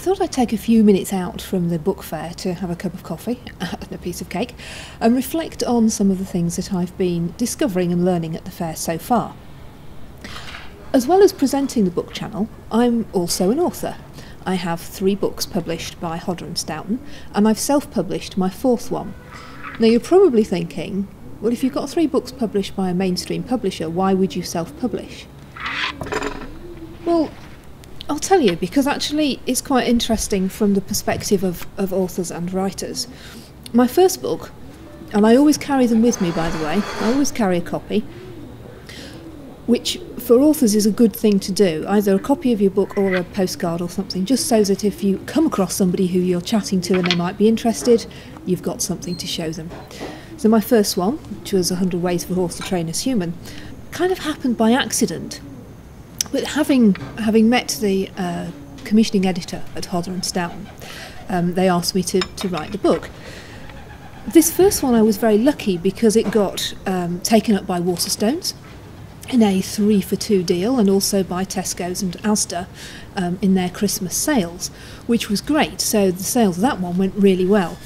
thought I'd take a few minutes out from the book fair to have a cup of coffee and a piece of cake and reflect on some of the things that I've been discovering and learning at the fair so far. As well as presenting the book channel, I'm also an author. I have 3 books published by Hodder and Stoughton, and I've self-published my 4th one. Now you're probably thinking, well, if you've got 3 books published by a mainstream publisher, why would you self-publish? Well, I'll tell you, because actually it's quite interesting from the perspective of authors and writers. My first book, and I always carry them with me, by the way, I always carry a copy, which for authors is a good thing to do, either a copy of your book or a postcard or something, just so that if you come across somebody who you're chatting to and they might be interested, you've got something to show them. So my first one, which was 100 Ways for a Horse to Train as Human, kind of happened by accident. But having met the commissioning editor at Hodder and Stoughton, they asked me to write the book. This first one I was very lucky because it got taken up by Waterstones in a 3 for 2 deal, and also by Tesco's and Asda in their Christmas sales, which was great. So the sales of that one went really well.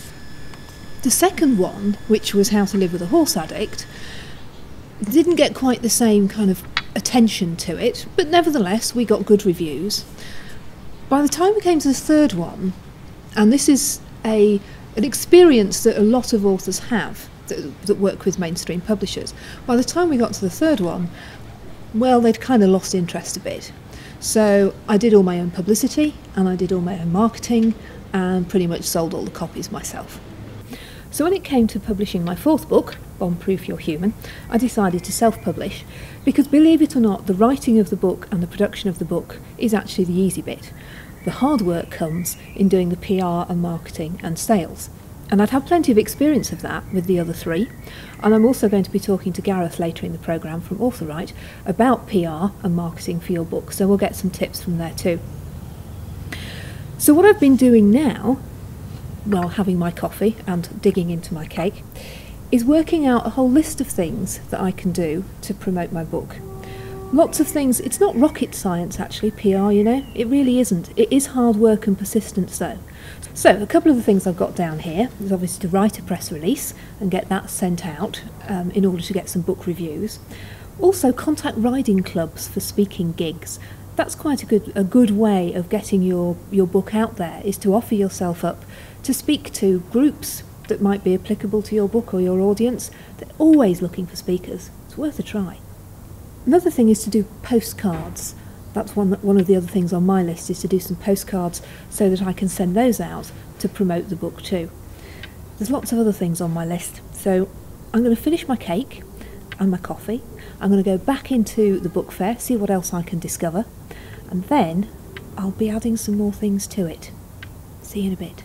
The second one, which was How to Live with a Horse Addict, didn't get quite the same kind of attention to it, but nevertheless we got good reviews. By the time we came to the third one, and this is an experience that a lot of authors have that work with mainstream publishers, by the time we got to the third one, well, they'd kind of lost interest a bit. So I did all my own publicity and I did all my own marketing and pretty much sold all the copies myself. So when it came to publishing my 4th book, Bomb-Proof You're Human, I decided to self-publish because, believe it or not, the writing of the book and the production of the book is actually the easy bit. The hard work comes in doing the PR and marketing and sales. And I've had plenty of experience of that with the other 3. And I'm also going to be talking to Gareth later in the programme from AuthorWrite about PR and marketing for your book, so we'll get some tips from there too. So what I've been doing now, while having my coffee and digging into my cake, is working out a whole list of things that I can do to promote my book. Lots of things. It's not rocket science actually, PR, you know, it really isn't. It is hard work and persistence though. So a couple of the things I've got down here is obviously to write a press release and get that sent out in order to get some book reviews. Also contact riding clubs for speaking gigs. That's quite a good way of getting your book out there, is to offer yourself up to speak to groups that might be applicable to your book or your audience. They're always looking for speakers. It's worth a try. Another thing is to do postcards. That's one of the other things on my list, is to do some postcards so that I can send those out to promote the book too. There's lots of other things on my list, so I'm going to finish my cake and my coffee. I'm going to go back into the book fair, see what else I can discover, and then I'll be adding some more things to it. See you in a bit.